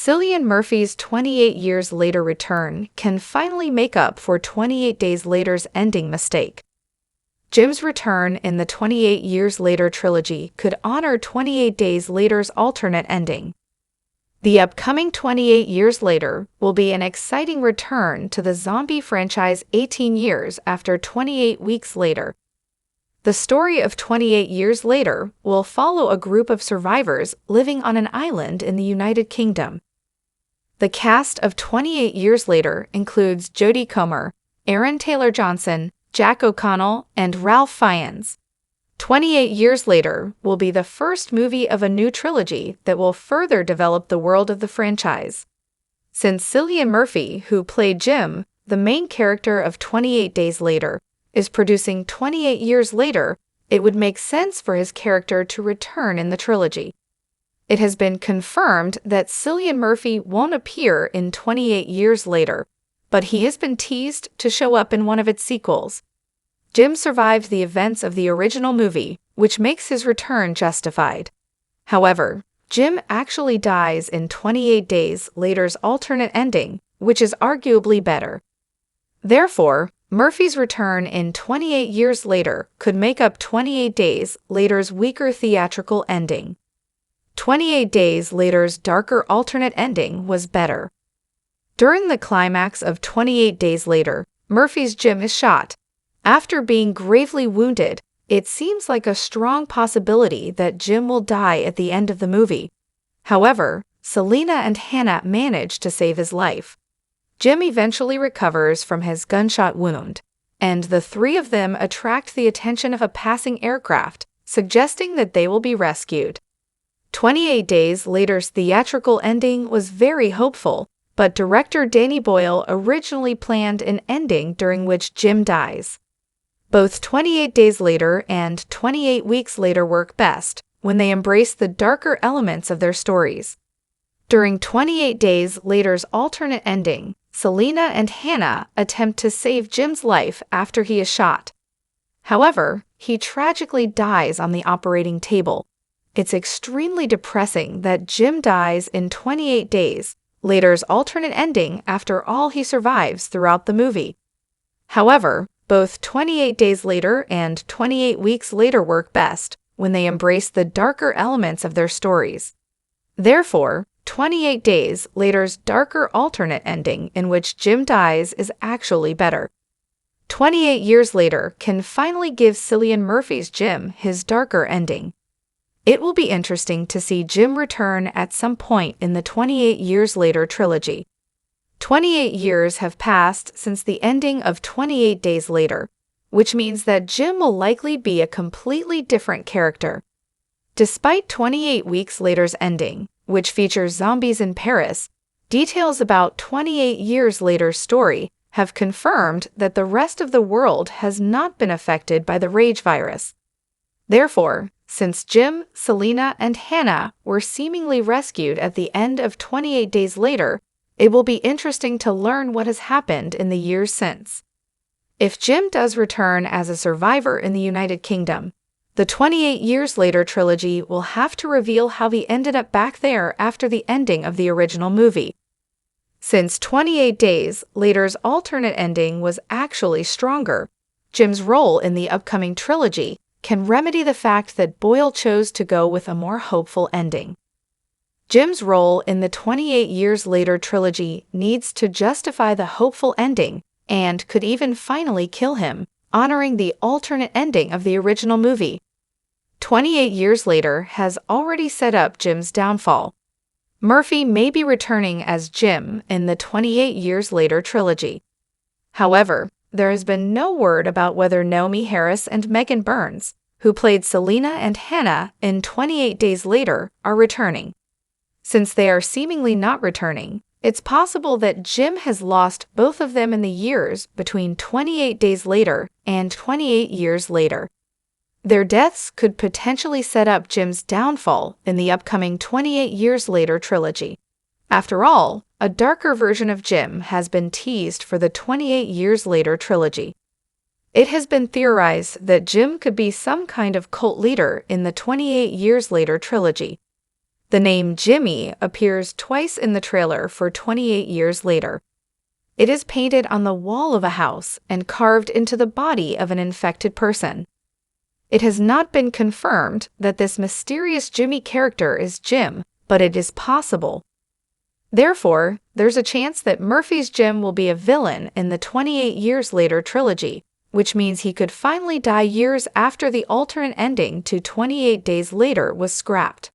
Cillian Murphy's 28 Years Later return can finally make up for 28 Days Later's ending mistake. Jim's return in the 28 Years Later trilogy could honor 28 Days Later's alternate ending. The upcoming 28 Years Later will be an exciting return to the zombie franchise 18 years after 28 Weeks Later. The story of 28 Years Later will follow a group of survivors living on an island in the United Kingdom. The cast of 28 Years Later includes Jodie Comer, Aaron Taylor-Johnson, Jack O'Connell, and Ralph Fiennes. 28 Years Later will be the first movie of a new trilogy that will further develop the world of the franchise. Since Cillian Murphy, who played Jim, the main character of 28 Days Later, is producing 28 Years Later, it would make sense for his character to return in the trilogy. It has been confirmed that Cillian Murphy won't appear in 28 Years Later, but he has been teased to show up in one of its sequels. Jim survived the events of the original movie, which makes his return justified. However, Jim actually dies in 28 Days Later's alternate ending, which is arguably better. Therefore, Murphy's return in 28 Years Later could make up 28 Days Later's weaker theatrical ending. 28 Days Later's darker alternate ending was better. During the climax of 28 Days Later, Murphy's Jim is shot. After being gravely wounded, it seems like a strong possibility that Jim will die at the end of the movie. However, Selena and Hannah manage to save his life. Jim eventually recovers from his gunshot wound, and the three of them attract the attention of a passing aircraft, suggesting that they will be rescued. 28 Days Later's theatrical ending was very hopeful, but director Danny Boyle originally planned an ending during which Jim dies. Both 28 Days Later and 28 Weeks Later work best when they embrace the darker elements of their stories. During 28 Days Later's alternate ending, Selena and Hannah attempt to save Jim's life after he is shot. However, he tragically dies on the operating table. It's extremely depressing that Jim dies in 28 Days Later's alternate ending after all he survives throughout the movie. However, both 28 Days Later and 28 Weeks Later work best when they embrace the darker elements of their stories. Therefore, 28 Days Later's darker alternate ending in which Jim dies is actually better. 28 Years Later can finally give Cillian Murphy's Jim his darker ending. It will be interesting to see Jim return at some point in the 28 Years Later trilogy. 28 years have passed since the ending of 28 Days Later, which means that Jim will likely be a completely different character. Despite 28 Weeks Later's ending, which features zombies in Paris, details about 28 Years Later's story have confirmed that the rest of the world has not been affected by the rage virus. Therefore, since Jim, Selena, and Hannah were seemingly rescued at the end of 28 Days Later, it will be interesting to learn what has happened in the years since. If Jim does return as a survivor in the United Kingdom, the 28 Years Later trilogy will have to reveal how he ended up back there after the ending of the original movie. Since 28 Days Later's alternate ending was actually stronger, Jim's role in the upcoming trilogy can remedy the fact that Boyle chose to go with a more hopeful ending. Jim's role in the 28 Years Later trilogy needs to justify the hopeful ending and could even finally kill him, honoring the alternate ending of the original movie. 28 Years Later has already set up Jim's downfall. Murphy may be returning as Jim in the 28 Years Later trilogy. However, there has been no word about whether Naomi Harris and Megan Burns, who played Selena and Hannah in 28 Days Later, are returning. Since they are seemingly not returning, it's possible that Jim has lost both of them in the years between 28 Days Later and 28 Years Later. Their deaths could potentially set up Jim's downfall in the upcoming 28 Years Later trilogy. After all, a darker version of Jim has been teased for the 28 Years Later trilogy. It has been theorized that Jim could be some kind of cult leader in the 28 Years Later trilogy. The name Jimmy appears twice in the trailer for 28 Years Later. It is painted on the wall of a house and carved into the body of an infected person. It has not been confirmed that this mysterious Jimmy character is Jim, but it is possible. Therefore, there's a chance that Murphy's Jim will be a villain in the 28 Years Later trilogy, which means he could finally die years after the alternate ending to 28 Days Later was scrapped.